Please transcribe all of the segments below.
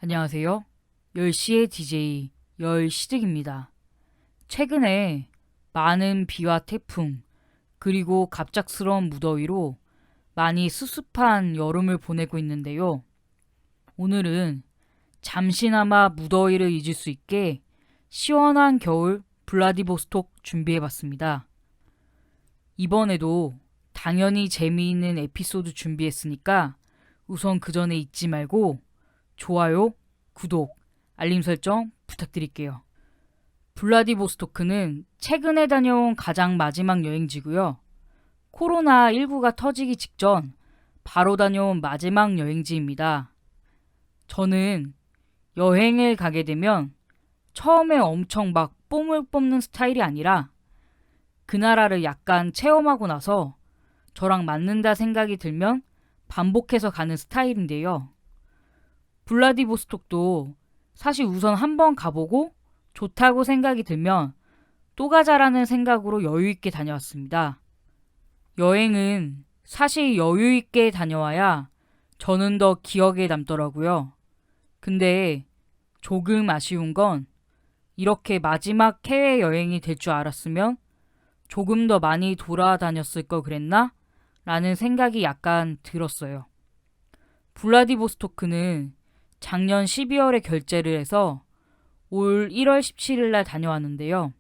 안녕하세요. 10시의 DJ 열시득입니다. 최근에 많은 비와 태풍, 그리고 갑작스러운 무더위로 많이 습습한 여름을 보내고 있는데요. 오늘은 잠시나마 무더위를 잊을 수 있게 시원한 겨울 블라디보스톡 준비해봤습니다. 이번에도 당연히 재미있는 에피소드 준비했으니까 우선 그 전에 잊지 말고 좋아요, 구독, 알림 설정 부탁드릴게요. 블라디보스토크는 최근에 다녀온 가장 마지막 여행지고요. 코로나19가 터지기 직전 바로 다녀온 마지막 여행지입니다. 저는 여행을 가게 되면 처음에 엄청 막 뽕을 뽑는 스타일이 아니라 그 나라를 약간 체험하고 나서 저랑 맞는다 생각이 들면 반복해서 가는 스타일인데요. 블라디보스톡도 사실 우선 한번 가보고 좋다고 생각이 들면 또 가자라는 생각으로 여유있게 다녀왔습니다. 여행은 사실 여유있게 다녀와야 저는 더 기억에 남더라고요. 근데 조금 아쉬운 건 이렇게 마지막 해외여행이 될 줄 알았으면 조금 더 많이 돌아다녔을 걸 그랬나? 라는 생각이 약간 들었어요. 블라디보스토크는 작년 12월에 결제를 해서 올 1월 17일 날 다녀왔는데요.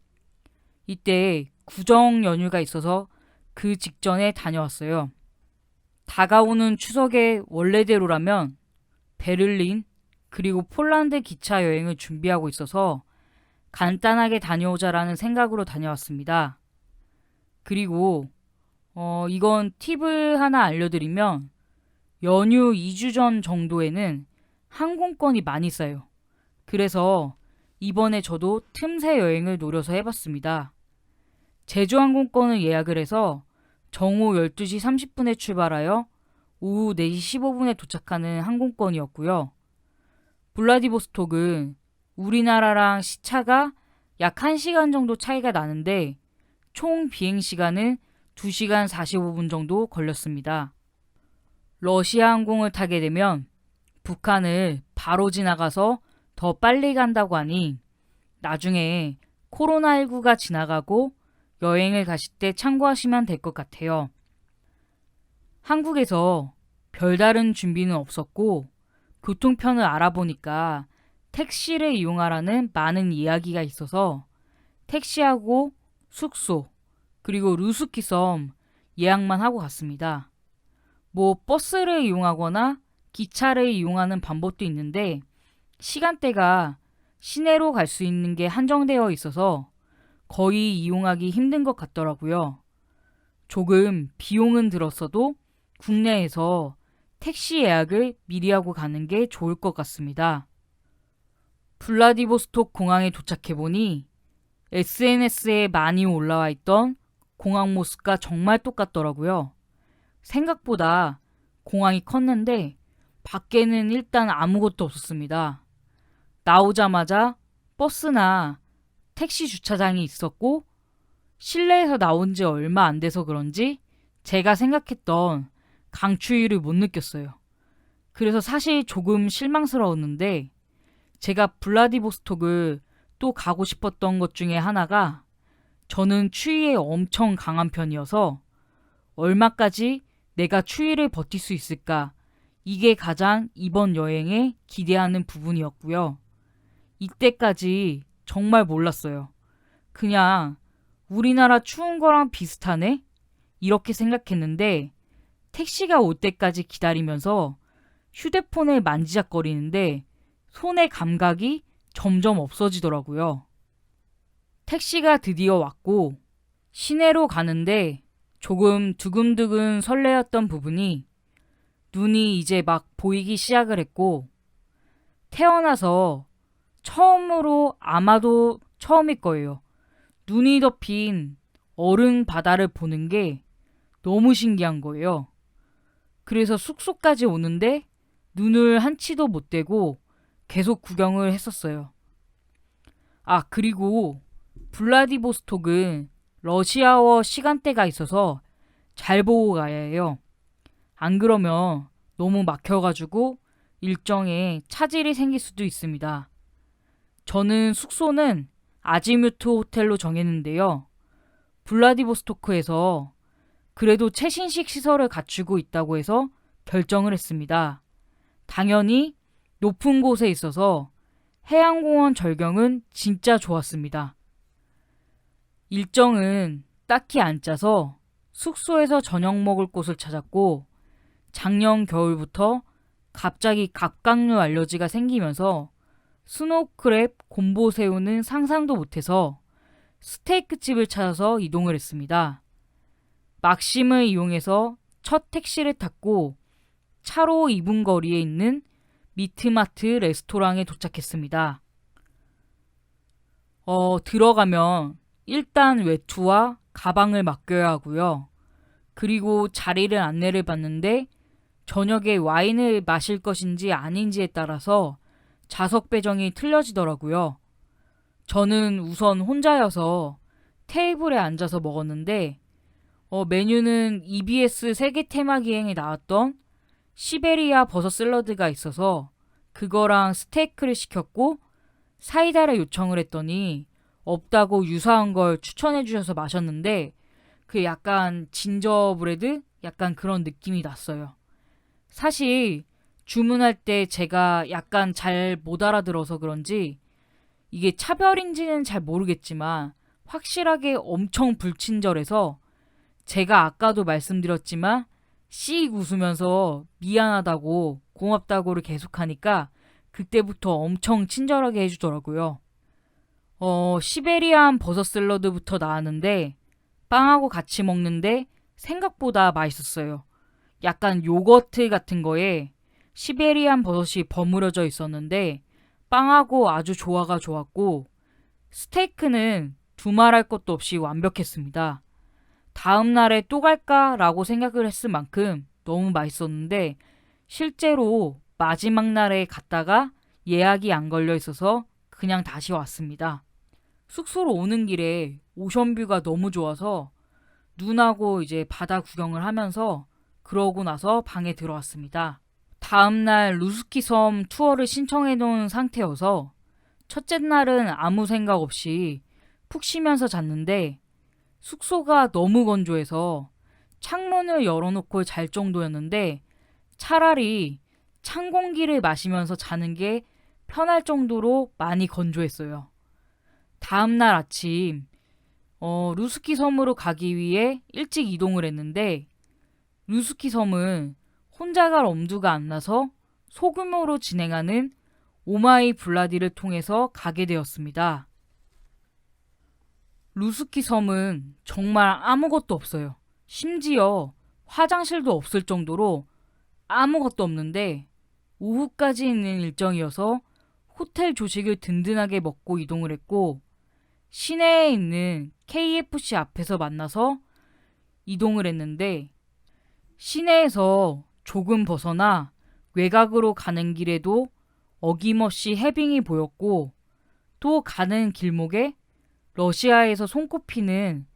이때 구정 연휴가 있어서 그 직전에 다녀왔어요. 다가오는 추석에 원래대로라면 베를린 그리고 폴란드 기차 여행을 준비하고 있어서 간단하게 다녀오자라는 생각으로 다녀왔습니다. 그리고 이건 팁을 하나 알려드리면 연휴 2주 전 정도에는 항공권이 많이 싸요. 그래서 이번에 저도 틈새 여행을 노려서 해봤습니다. 제주 항공권을 예약을 해서 정오 12시 30분에 출발하여 오후 4시 15분에 도착하는 항공권이었고요. 블라디보스톡은 우리나라랑 시차가 약 1시간 정도 차이가 나는데 총 비행시간은 2시간 45분 정도 걸렸습니다. 러시아 항공을 타게 되면 북한을 바로 지나가서 더 빨리 간다고 하니 나중에 코로나19가 지나가고 여행을 가실 때 참고하시면 될 것 같아요. 한국에서 별다른 준비는 없었고 교통편을 알아보니까 택시를 이용하라는 많은 이야기가 있어서 택시하고 숙소 그리고 루스키 섬 예약만 하고 갔습니다. 뭐 버스를 이용하거나 기차를 이용하는 방법도 있는데 시간대가 시내로 갈 수 있는 게 한정되어 있어서 거의 이용하기 힘든 것 같더라고요. 조금 비용은 들었어도 국내에서 택시 예약을 미리 하고 가는 게 좋을 것 같습니다. 블라디보스톡 공항에 도착해보니 SNS에 많이 올라와 있던 공항 모습과 정말 똑같더라고요. 생각보다 공항이 컸는데 밖에는 일단 아무것도 없었습니다. 나오자마자 버스나 택시 주차장이 있었고 실내에서 나온 지 얼마 안 돼서 그런지 제가 생각했던 강추위를 못 느꼈어요. 그래서 사실 조금 실망스러웠는데 제가 블라디보스톡을 또 가고 싶었던 것 중에 하나가 저는 추위에 엄청 강한 편이어서 얼마까지 내가 추위를 버틸 수 있을까? 이게 가장 이번 여행에 기대하는 부분이었고요. 이때까지 정말 몰랐어요. 그냥 우리나라 추운 거랑 비슷하네? 이렇게 생각했는데 택시가 올 때까지 기다리면서 휴대폰을 만지작거리는데 손의 감각이 점점 없어지더라고요. 택시가 드디어 왔고 시내로 가는데 조금 두근두근 설레었던 부분이 눈이 이제 막 보이기 시작을 했고 태어나서 처음으로 아마도 처음일 거예요. 눈이 덮인 얼음 바다를 보는 게 너무 신기한 거예요. 그래서 숙소까지 오는데 눈을 한 치도 못 떼고 계속 구경을 했었어요. 아, 그리고 블라디보스톡은 러시아어 시간대가 있어서 잘 보고 가야 해요. 안 그러면 너무 막혀가지고 일정에 차질이 생길 수도 있습니다. 저는 숙소는 아지뮤트 호텔로 정했는데요. 블라디보스토크에서 그래도 최신식 시설을 갖추고 있다고 해서 결정을 했습니다. 당연히 높은 곳에 있어서 해양공원 절경은 진짜 좋았습니다. 일정은 딱히 안 짜서 숙소에서 저녁 먹을 곳을 찾았고, 작년 겨울부터 갑자기 갑각류 알러지가 생기면서 스노우크랩 곰보새우는 상상도 못해서 스테이크 집을 찾아서 이동을 했습니다. 막심을 이용해서 첫 택시를 탔고 차로 2분 거리에 있는 미트마트 레스토랑에 도착했습니다. 들어가면 일단 외투와 가방을 맡겨야 하고요. 그리고 자리를 안내를 받는데 저녁에 와인을 마실 것인지 아닌지에 따라서 좌석 배정이 틀려지더라고요. 저는 우선 혼자여서 테이블에 앉아서 먹었는데 메뉴는 EBS 세계 테마 기행에 나왔던 시베리아 버섯 샐러드가 있어서 그거랑 스테이크를 시켰고, 사이다를 요청을 했더니 없다고 유사한 걸 추천해 주셔서 마셨는데 그 약간 진저브레드? 약간 그런 느낌이 났어요. 사실 주문할 때 제가 약간 잘 못 알아들어서 그런지 이게 차별인지는 잘 모르겠지만 확실하게 엄청 불친절해서 제가 아까도 말씀드렸지만 씩 웃으면서 미안하다고 고맙다고를 계속하니까 그때부터 엄청 친절하게 해주더라고요. 시베리안 버섯 샐러드부터 나왔는데 빵하고 같이 먹는데 생각보다 맛있었어요. 약간 요거트 같은 거에 시베리안 버섯이 버무려져 있었는데 빵하고 아주 조화가 좋았고, 스테이크는 두말할 것도 없이 완벽했습니다. 다음 날에 또 갈까라고 생각을 했을 만큼 너무 맛있었는데 실제로 마지막 날에 갔다가 예약이 안 걸려 있어서 그냥 다시 왔습니다. 숙소로 오는 길에 오션뷰가 너무 좋아서 눈하고 이제 바다 구경을 하면서 그러고 나서 방에 들어왔습니다. 다음날 루스키 섬 투어를 신청해 놓은 상태여서 첫째 날은 아무 생각 없이 푹 쉬면서 잤는데 숙소가 너무 건조해서 창문을 열어놓고 잘 정도였는데 차라리 찬 공기를 마시면서 자는 게 편할 정도로 많이 건조했어요. 다음날 아침 루스키 섬으로 가기 위해 일찍 이동을 했는데 루스키 섬은 혼자 갈 엄두가 안 나서 소규모로 진행하는 오마이 블라디를 통해서 가게 되었습니다. 루스키 섬은 정말 아무것도 없어요. 심지어 화장실도 없을 정도로 아무것도 없는데 오후까지 있는 일정이어서 호텔 조식을 든든하게 먹고 이동을 했고, 시내에 있는 KFC 앞에서 만나서 이동을 했는데 시내에서 조금 벗어나 외곽으로 가는 길에도 어김없이 해빙이 보였고, 또 가는 길목에 러시아에서 손꼽히는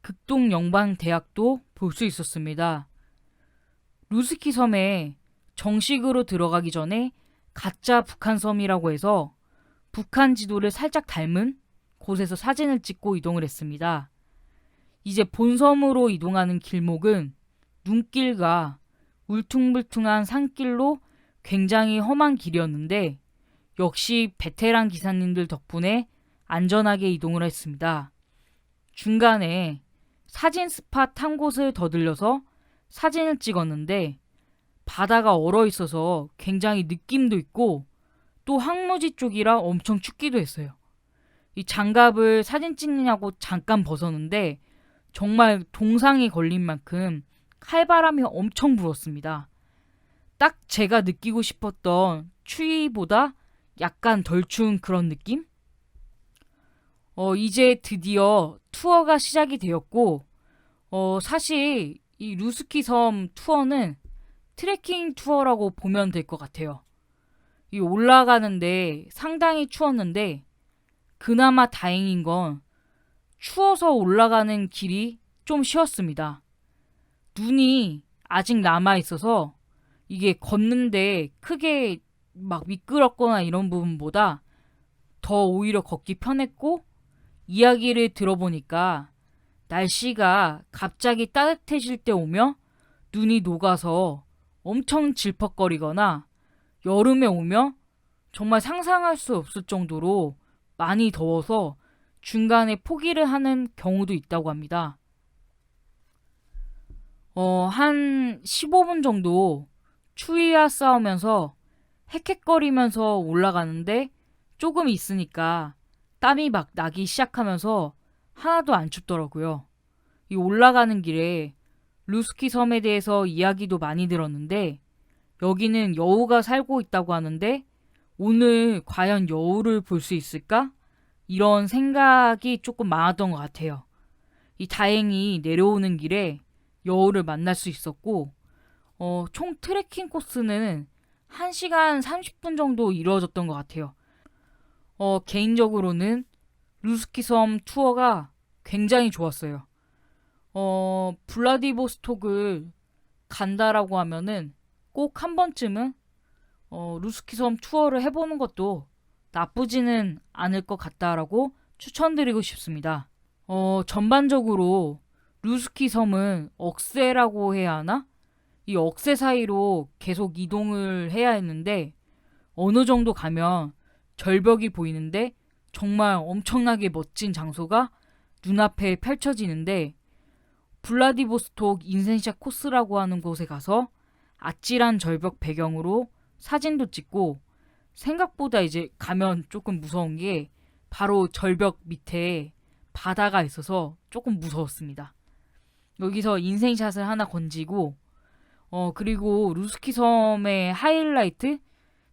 극동 영방 대학도 볼 수 있었습니다. 루스키 섬에 정식으로 들어가기 전에 가짜 북한 섬이라고 해서 북한 지도를 살짝 닮은 곳에서 사진을 찍고 이동을 했습니다. 이제 본섬으로 이동하는 길목은 눈길과 울퉁불퉁한 산길로 굉장히 험한 길이었는데 역시 베테랑 기사님들 덕분에 안전하게 이동을 했습니다. 중간에 사진 스팟 한 곳을 더 들려서 사진을 찍었는데 바다가 얼어 있어서 굉장히 느낌도 있고 또 황무지 쪽이라 엄청 춥기도 했어요. 이 장갑을 사진 찍느냐고 잠깐 벗었는데 정말 동상이 걸린 만큼 칼바람이 엄청 불었습니다. 딱 제가 느끼고 싶었던 추위보다 약간 덜 추운 그런 느낌? 이제 드디어 투어가 시작이 되었고, 사실 이 루스키 섬 투어는 트레킹 투어라고 보면 될 것 같아요. 이 올라가는데 상당히 추웠는데 그나마 다행인 건 추워서 올라가는 길이 좀 쉬웠습니다. 눈이 아직 남아 있어서 이게 걷는데 크게 막 미끄럽거나 이런 부분보다 더 오히려 걷기 편했고, 이야기를 들어보니까 날씨가 갑자기 따뜻해질 때 오면 눈이 녹아서 엄청 질퍽거리거나, 여름에 오면 정말 상상할 수 없을 정도로 많이 더워서 중간에 포기를 하는 경우도 있다고 합니다. 한 15분 정도 추위와 싸우면서 헥헥거리면서 올라가는데, 조금 있으니까 땀이 막 나기 시작하면서 하나도 안 춥더라고요. 이 올라가는 길에 루스키 섬에 대해서 이야기도 많이 들었는데, 여기는 여우가 살고 있다고 하는데 오늘 과연 여우를 볼 수 있을까? 이런 생각이 조금 많았던 것 같아요. 이 다행히 내려오는 길에 여우를 만날 수 있었고, 총 트레킹 코스는 1시간 30분 정도 이루어졌던 것 같아요. 개인적으로는 루스키 섬 투어가 굉장히 좋았어요. 블라디보스톡을 간다라고 하면은 꼭 한 번쯤은 루스키 섬 투어를 해보는 것도 나쁘지는 않을 것 같다라고 추천드리고 싶습니다. 전반적으로 루스키 섬은 억새라고 해야 하나? 이 억새 사이로 계속 이동을 해야 했는데, 어느 정도 가면 절벽이 보이는데 정말 엄청나게 멋진 장소가 눈앞에 펼쳐지는데, 블라디보스톡 인센샤 코스라고 하는 곳에 가서 아찔한 절벽 배경으로 사진도 찍고, 생각보다 이제 가면 조금 무서운 게 바로 절벽 밑에 바다가 있어서 조금 무서웠습니다. 여기서 인생샷을 하나 건지고, 그리고 루스키 섬의 하이라이트,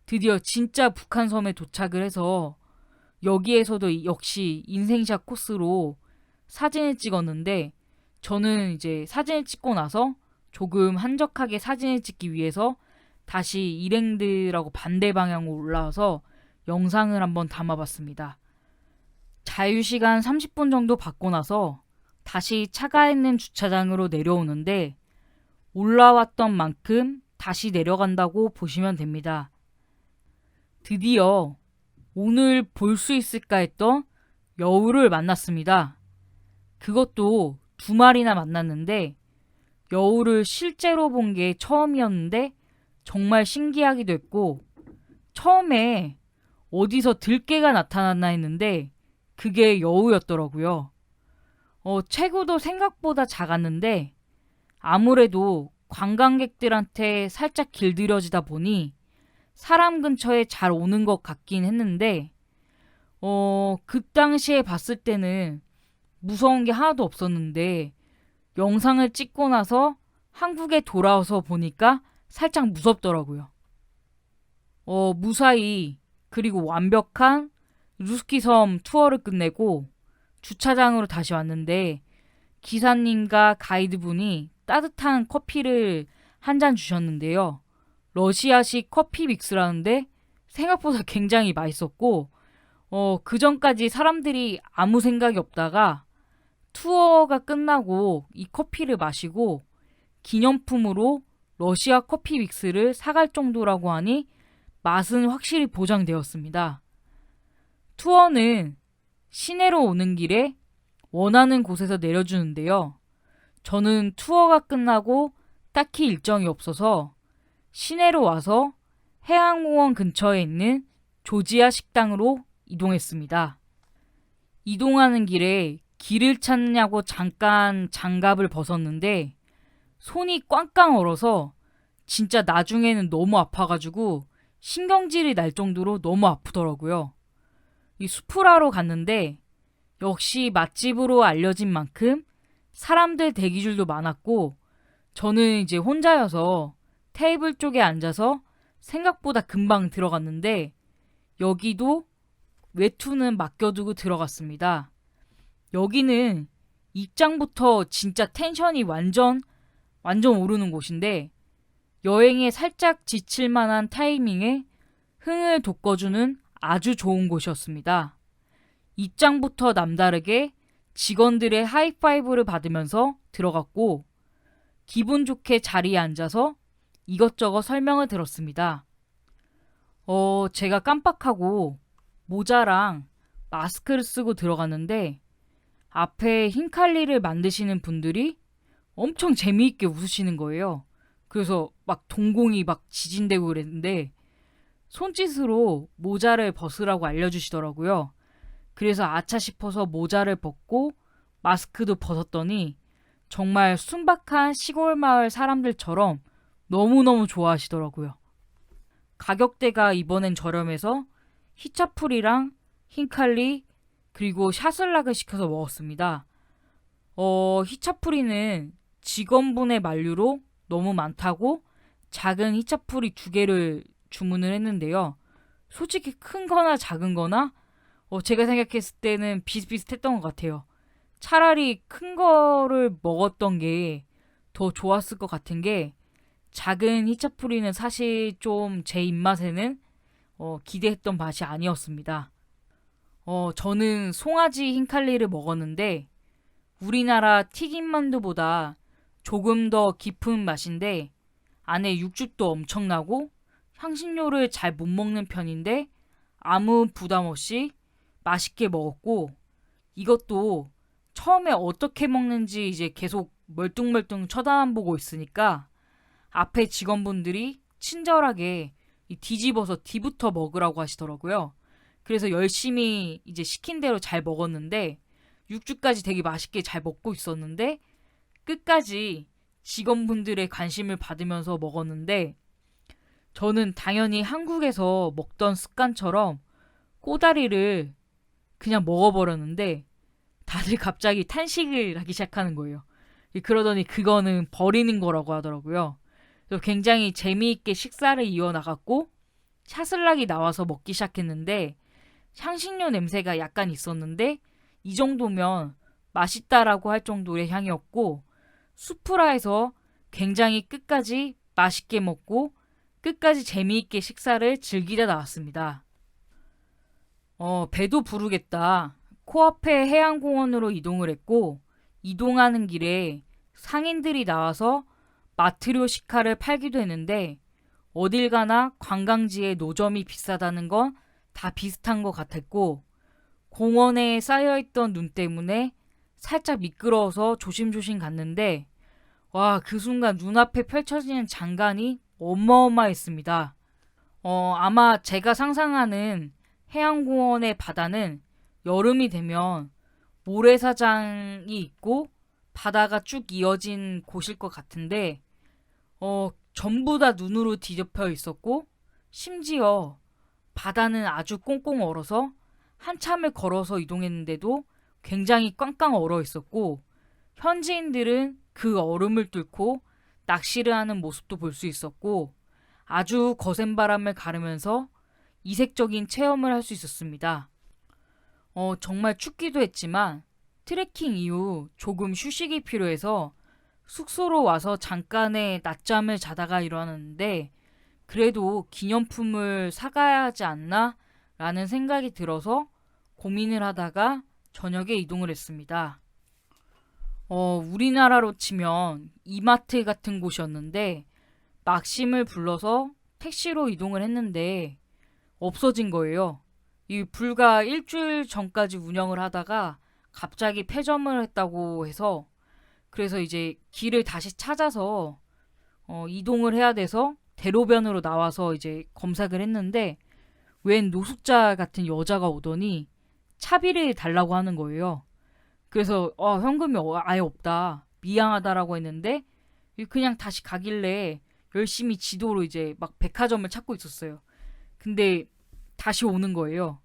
드디어 진짜 북한 섬에 도착을 해서 여기에서도 역시 인생샷 코스로 사진을 찍었는데, 저는 이제 사진을 찍고 나서 조금 한적하게 사진을 찍기 위해서 다시 일행들하고 반대 방향으로 올라와서 영상을 한번 담아봤습니다. 자유시간 30분 정도 받고 나서 다시 차가 있는 주차장으로 내려오는데, 올라왔던 만큼 다시 내려간다고 보시면 됩니다. 드디어 오늘 볼 수 있을까 했던 여우를 만났습니다. 그것도 2마리나 만났는데, 여우를 실제로 본 게 처음이었는데 정말 신기하기도 했고, 처음에 어디서 들개가 나타났나 했는데 그게 여우였더라고요. 체구도 생각보다 작았는데 아무래도 관광객들한테 살짝 길들여지다 보니 사람 근처에 잘 오는 것 같긴 했는데, 그 당시에 봤을 때는 무서운 게 하나도 없었는데, 영상을 찍고 나서 한국에 돌아와서 보니까 살짝 무섭더라고요. 무사히 그리고 완벽한 루스키 섬 투어를 끝내고 주차장으로 다시 왔는데, 기사님과 가이드분이 따뜻한 커피를 한 잔 주셨는데요. 러시아식 커피 믹스라는데 생각보다 굉장히 맛있었고, 그 전까지 사람들이 아무 생각이 없다가 투어가 끝나고 이 커피를 마시고 기념품으로 러시아 커피 믹스를 사갈 정도라고 하니 맛은 확실히 보장되었습니다. 투어는 시내로 오는 길에 원하는 곳에서 내려주는데요. 저는 투어가 끝나고 딱히 일정이 없어서 시내로 와서 해양공원 근처에 있는 조지아 식당으로 이동했습니다. 이동하는 길에 길을 찾느냐고 잠깐 장갑을 벗었는데 손이 꽝꽝 얼어서 진짜 나중에는 너무 아파가지고 신경질이 날 정도로 너무 아프더라고요. 이 수프라로 갔는데 역시 맛집으로 알려진 만큼 사람들 대기줄도 많았고, 저는 이제 혼자여서 테이블 쪽에 앉아서 생각보다 금방 들어갔는데, 여기도 외투는 맡겨두고 들어갔습니다. 여기는 입장부터 진짜 텐션이 완전 오르는 곳인데, 여행에 살짝 지칠 만한 타이밍에 흥을 돋궈주는 아주 좋은 곳이었습니다. 입장부터 남다르게 직원들의 하이파이브를 받으면서 들어갔고, 기분 좋게 자리에 앉아서 이것저것 설명을 들었습니다. 제가 깜빡하고 모자랑 마스크를 쓰고 들어갔는데 앞에 흰칼리를 만드시는 분들이 엄청 재미있게 웃으시는 거예요. 그래서 막 동공이 막 지진되고 그랬는데 손짓으로 모자를 벗으라고 알려주시더라고요. 그래서 아차 싶어서 모자를 벗고 마스크도 벗었더니 정말 순박한 시골 마을 사람들처럼 너무너무 좋아하시더라고요. 가격대가 이번엔 저렴해서 히차풀이랑 흰칼리 그리고 샤슬락을 시켜서 먹었습니다. 히차풀이는 직원분의 만류로 너무 많다고 작은 히차풀이 2개를 주문을 했는데요. 솔직히 큰 거나 작은 거나 제가 생각했을 때는 비슷비슷했던 것 같아요. 차라리 큰 거를 먹었던 게 더 좋았을 것 같은 게 작은 히차풀이는 사실 좀 제 입맛에는 기대했던 맛이 아니었습니다. 저는 송아지 흰칼리를 먹었는데 우리나라 튀김만두보다 조금 더 깊은 맛인데 안에 육즙도 엄청나고 향신료를 잘 못 먹는 편인데 아무 부담 없이 맛있게 먹었고 이것도 처음에 어떻게 먹는지 이제 계속 멀뚱멀뚱 쳐다보고 있으니까 앞에 직원분들이 친절하게 뒤집어서 뒤부터 먹으라고 하시더라고요. 그래서 열심히 이제 시킨 대로 잘 먹었는데 육즙까지 되게 맛있게 잘 먹고 있었는데 끝까지 직원분들의 관심을 받으면서 먹었는데 저는 당연히 한국에서 먹던 습관처럼 꼬다리를 그냥 먹어버렸는데 다들 갑자기 탄식을 하기 시작하는 거예요. 그러더니 그거는 버리는 거라고 하더라고요. 그래서 굉장히 재미있게 식사를 이어나갔고 샤슬락이 나와서 먹기 시작했는데 향신료 냄새가 약간 있었는데 이 정도면 맛있다라고 할 정도의 향이었고 수프라에서 굉장히 끝까지 맛있게 먹고 끝까지 재미있게 식사를 즐기다 나왔습니다. 배도 부르겠다. 코앞에 해양공원으로 이동을 했고 이동하는 길에 상인들이 나와서 마트료시카를 팔기도 했는데 어딜 가나 관광지에 노점이 비싸다는 건 다 비슷한 것 같았고 공원에 쌓여있던 눈 때문에 살짝 미끄러워서 조심조심 갔는데 와, 그 순간 눈앞에 펼쳐지는 장관이 어마어마했습니다. 아마 제가 상상하는 해양공원의 바다는 여름이 되면 모래사장이 있고 바다가 쭉 이어진 곳일 것 같은데 전부 다 눈으로 뒤덮여 있었고 심지어 바다는 아주 꽁꽁 얼어서 한참을 걸어서 이동했는데도 굉장히 꽝꽝 얼어 있었고 현지인들은 그 얼음을 뚫고 낚시를 하는 모습도 볼 수 있었고 아주 거센 바람을 가르면서 이색적인 체험을 할 수 있었습니다. 정말 춥기도 했지만 트레킹 이후 조금 휴식이 필요해서 숙소로 와서 잠깐의 낮잠을 자다가 일어났는데 그래도 기념품을 사가야 하지 않나? 라는 생각이 들어서 고민을 하다가 저녁에 이동을 했습니다. 우리나라로 치면 이마트 같은 곳이었는데 막심을 불러서 택시로 이동을 했는데 없어진 거예요. 이 불과 일주일 전까지 운영을 하다가 갑자기 폐점을 했다고 해서 그래서 이제 길을 다시 찾아서 이동을 해야 돼서 대로변으로 나와서 이제 검색을 했는데 웬 노숙자 같은 여자가 오더니 차비를 달라고 하는 거예요. 그래서 현금이 아예 없다. 미안하다라고 했는데 그냥 다시 가길래 열심히 지도로 이제 막 백화점을 찾고 있었어요. 근데 다시 오는 거예요.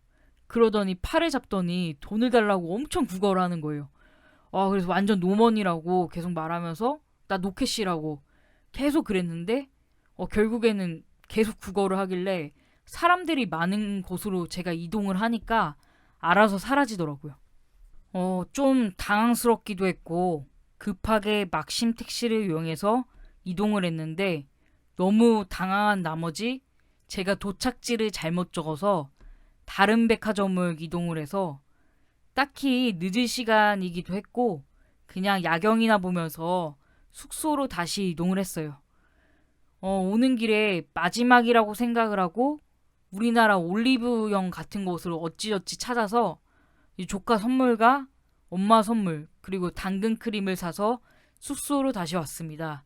그러더니 팔을 잡더니 돈을 달라고 엄청 구걸을 하는 거예요. 그래서 완전 노먼이라고 계속 말하면서 나 노캐시라고 계속 그랬는데 결국에는 계속 구걸을 하길래 사람들이 많은 곳으로 제가 이동을 하니까 알아서 사라지더라고요. 좀 당황스럽기도 했고 급하게 막심 택시를 이용해서 이동을 했는데 너무 당황한 나머지 제가 도착지를 잘못 적어서 다른 백화점을 이동을 해서 딱히 늦은 시간이기도 했고 그냥 야경이나 보면서 숙소로 다시 이동을 했어요. 오는 길에 마지막이라고 생각을 하고 우리나라 올리브영 같은 곳을 어찌저찌 찾아서 이 조카 선물과 엄마 선물 그리고 당근 크림을 사서 숙소로 다시 왔습니다.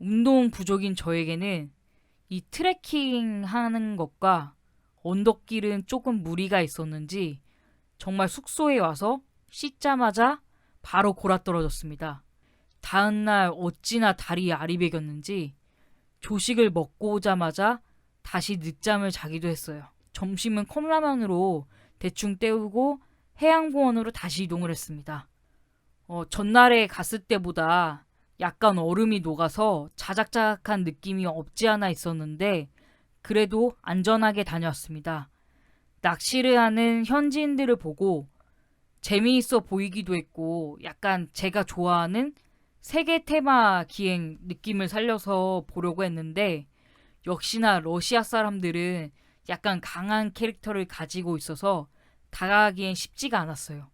운동 부족인 저에게는 이 트레킹 하는 것과 언덕길은 조금 무리가 있었는지 정말 숙소에 와서 씻자마자 바로 골아떨어졌습니다. 다음날 어찌나 다리 아리백였는지 조식을 먹고 오자마자 다시 늦잠을 자기도 했어요. 점심은 컵라면으로 대충 때우고 해양공원으로 다시 이동을 했습니다. 전날에 갔을 때보다 약간 얼음이 녹아서 자작자작한 느낌이 없지 않아 있었는데 그래도 안전하게 다녀왔습니다. 낚시를 하는 현지인들을 보고 재미있어 보이기도 했고 약간 제가 좋아하는 세계 테마 기행 느낌을 살려서 보려고 했는데 역시나 러시아 사람들은 약간 강한 캐릭터를 가지고 있어서 다가가기엔 쉽지가 않았어요.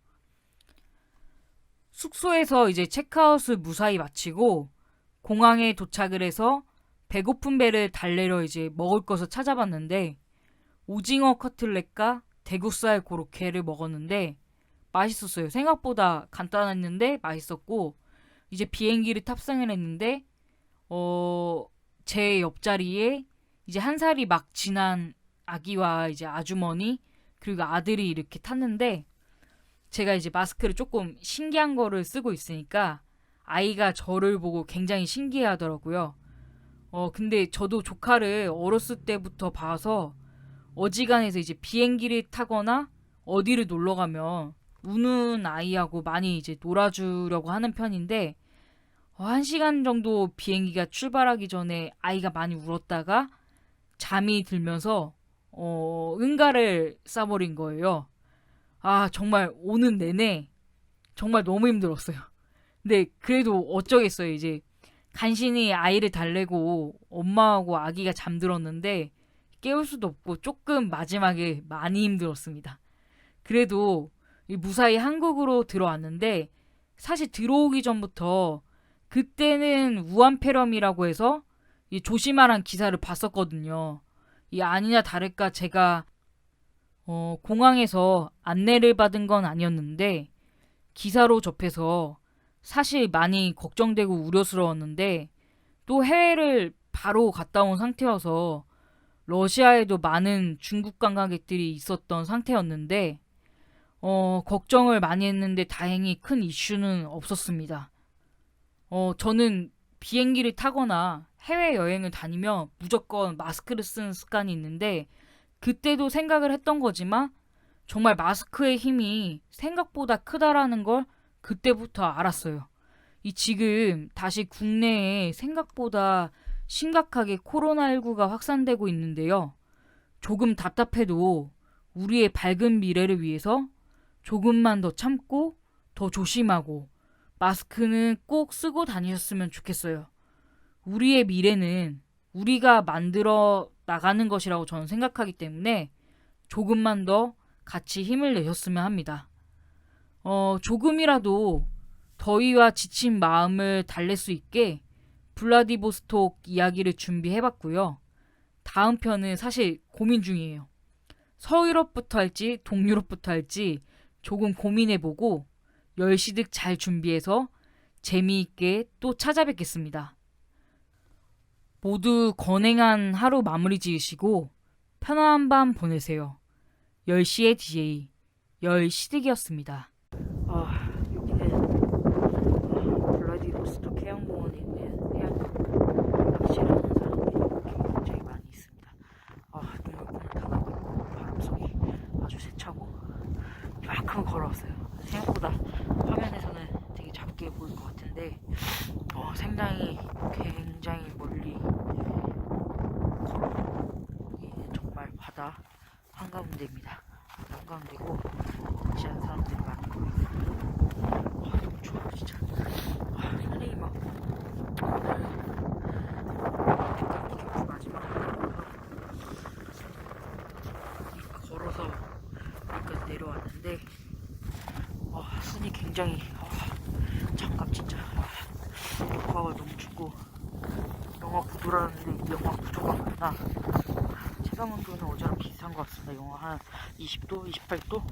숙소에서 이제 체크아웃을 무사히 마치고 공항에 도착을 해서 배고픈 배를 달래려 이제 먹을 것을 찾아봤는데 오징어 커틀렛과 대구살 고로케를 먹었는데 맛있었어요. 생각보다 간단했는데 맛있었고 이제 비행기를 탑승을 했는데 제 옆자리에 이제 한 살이 막 지난 아기와 이제 아주머니 그리고 아들이 이렇게 탔는데 제가 이제 마스크를 조금 신기한 거를 쓰고 있으니까 아이가 저를 보고 굉장히 신기해 하더라고요. 근데 저도 조카를 어렸을 때부터 봐서 어지간해서 이제 비행기를 타거나 어디를 놀러 가면 우는 아이하고 많이 이제 놀아주려고 하는 편인데 1시간 정도 비행기가 출발하기 전에 아이가 많이 울었다가 잠이 들면서 응가를 싸버린 거예요. 정말 오는 내내 정말 너무 힘들었어요. 근데 그래도 어쩌겠어요. 이제 간신히 아이를 달래고 엄마하고 아기가 잠들었는데 깨울 수도 없고 조금 마지막에 많이 힘들었습니다. 그래도 무사히 한국으로 들어왔는데 사실 들어오기 전부터 그때는 우한폐렴이라고 해서 이 조심하란 기사를 봤었거든요. 이 아니나 다를까 제가 공항에서 안내를 받은 건 아니었는데 기사로 접해서 사실 많이 걱정되고 우려스러웠는데 또 해외를 바로 갔다 온 상태여서 러시아에도 많은 중국 관광객들이 있었던 상태였는데 걱정을 많이 했는데 다행히 큰 이슈는 없었습니다. 저는 비행기를 타거나 해외여행을 다니면 무조건 마스크를 쓰는 습관이 있는데 그때도 생각을 했던 거지만 정말 마스크의 힘이 생각보다 크다라는 걸 그때부터 알았어요. 지금 다시 국내에 생각보다 심각하게 코로나19가 확산되고 있는데요. 조금 답답해도 우리의 밝은 미래를 위해서 조금만 더 참고 더 조심하고 마스크는 꼭 쓰고 다니셨으면 좋겠어요. 우리의 미래는 우리가 만들어 나가는 것이라고 저는 생각하기 때문에 조금만 더 같이 힘을 내셨으면 합니다. 조금이라도 더위와 지친 마음을 달랠 수 있게 블라디보스톡 이야기를 준비해봤고요. 다음 편은 사실 고민 중이에요. 서유럽부터 할지 동유럽부터 할지 조금 고민해보고 열시득 잘 준비해서 재미있게 또 찾아뵙겠습니다. 모두 건행한 하루 마무리 지으시고 편안한 밤 보내세요. 10시의 DJ 열시득이었습니다. 여기는 블라디보스토크 해양공원에 있는 해안가 낚시를 하는 사람들이 굉장히 많이 있습니다. 눈물권을 타고 있고 바람속이 아주 세차고 이만큼 걸어왔어요. 생각보다 화면에서는 되게 작게 보일 것 같은데 상당히 굉장히 멀리 걸어. 여기는 정말 바다 한가운데입니다. 한가운데고 낚시하는 사람들이 많은 거예요. 너무 추워 진짜. 하늘이 막 오늘 이렇게 마지막 걸어서 여기까지 내려왔는데 순이 굉장히 장갑 진짜 과가 너무 춥고 영하 9도라는데 영하 9도가 맞나? 체감온도는 어제랑 비슷한 것 같습니다. 영하 한 20도, 28도.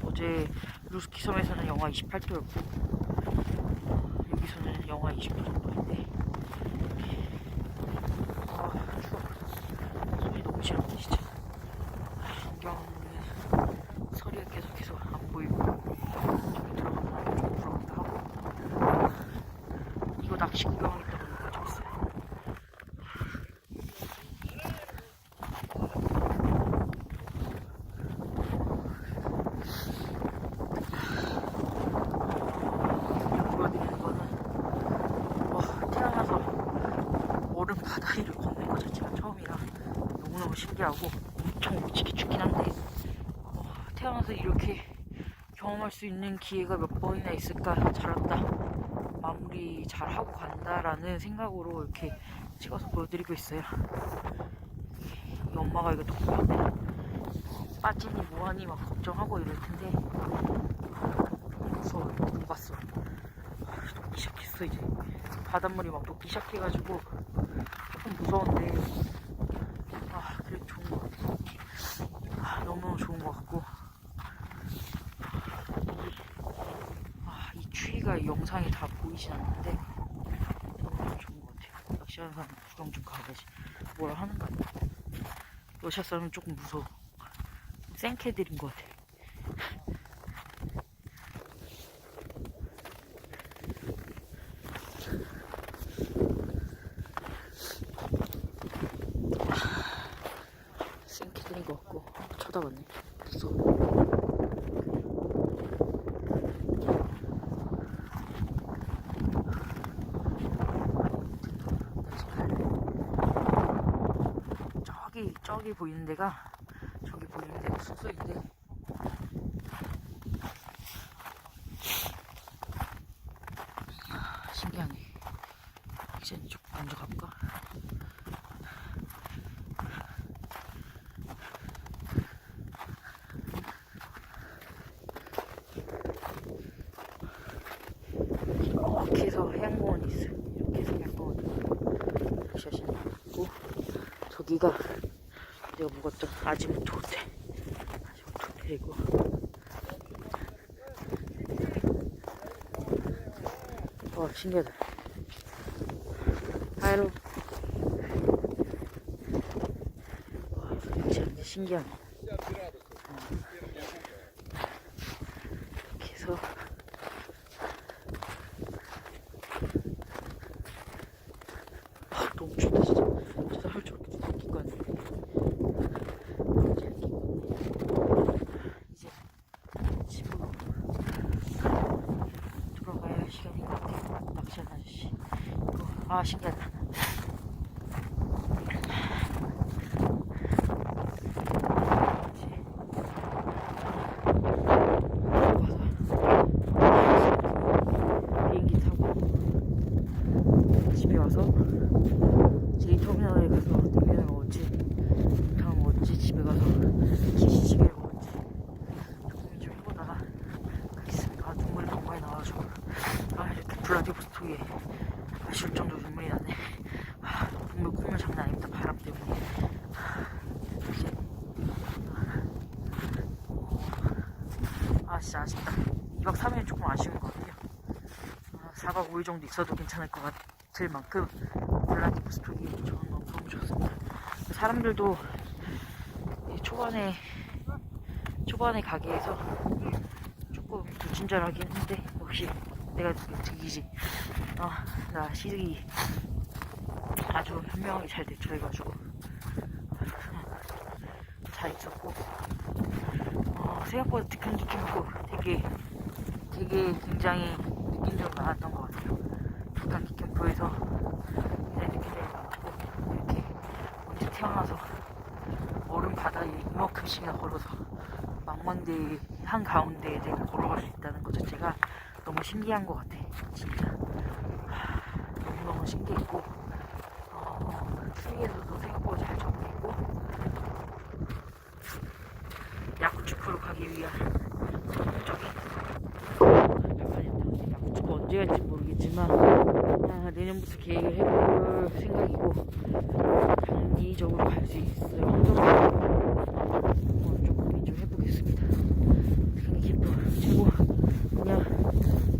어제 루스키 섬에서는 영하 28도였고 여기서는 영하 20도 정도인데 추워. 손이 너무 시렵네 진짜. 안경은 서리가 계속 안 보이고 저기 들어가면 좀 부럽기도 하고. 이거 낚시 구경하겠다고 가지고 있어요. 보여드리는 거는 태어나서 얼음 바다 위를 걷는 것 자체가 처음이라 너무너무 신기하고 엄청 미치게 춥긴 한데 태어나서 이렇게 경험할 수 있는 기회가 몇 번이나 있을까. 잘한다, 마무리 잘하고 간다라는 생각으로 이렇게 찍어서 보여드리고 있어요. 이 엄마가 이거 또 보면 빠지니 뭐하니 막 걱정하고 이럴 텐데 무서워. 못 봤어. 녹기 시작했어. 이제 바닷물이 막 녹기 시작해가지고 조금 무서운데 그래도 좋은 것 같아. 너무너무 좋은 것 같고 이 추위가 이 영상에 다 보이진 않는데 너무너무 좋은 것 같아요. 낚시하는 사람 구경 좀 가야지. 뭐라 하는 거 아니야. 러시아 사람은 조금 무서워. 생캐들인 것 같아. 생캐들인 것 같고 쳐다봤네. 무서워. 저기 보이는 데가 숙소인데 신기하네. 이제 이쪽 먼저 가볼까? 이렇게 해서 해양공원이 있어. 이렇게 해서 해양공원이 샷이 있고 저기가 내가 묵었던 아지무토 호텔이고 신기하다. 하이로 진짜 신기하네. 이렇게 해서 너무 춥다 진짜. 저 사람 저렇게 느낄 거 같네. 이제 집으로 돌아가야 할 시간인 것 같아. 낚시하는 아저씨. 신기하다. 비행기 타고 집에 와서 J터미널에 가서 냉면을 먹었지, 탕을 먹었지, 집에 가서 김치찌개를 먹었지. 조금 좀 해보다가 가겠습니다. 눈물이 너무 많이 나와가지고 이렇게 블라디보스토크에 아쉬울 정도로 눈물이 나네. 눈물 콧물 장난 아닙니다. 바람 때문에. 이제 진짜 아쉽다. 2박 3일은 조금 아쉬운 것 같아요. 4박 5일 정도 있어도 괜찮을 것 같을 만큼 블라디보스토크이 저는 너무 좋습니다. 사람들도 초반에 가게에서 조금 불친절하긴 한데 역시 내가 득이지. 나 시득이 아주 현명하게 잘 대처해가지고 잘 있었고 생각보다 득한 캠프 되게 굉장히 느낌적으로 많았던 것 같아요. 득한 캠프에서 굉장히 느낌적으로 많았고 이렇게 언제 태어나서 얼음 바다에 이만큼씩이나 걸어서 망망대해 한가운데에 내가 걸어갈 수 있다는 것 자체가 너무 신기한 것 같아. 진짜 너무너무 신기했고 추위에서도 생각보다 잘 적응했고 야쿠츠쿠로 가기 위한 전문적인 발판이었다. 야쿠츠쿠 언제 갈지 모르겠지만 내년부터 계획을 해볼 생각이고 단기적으로 갈 수 있을 확률은 어,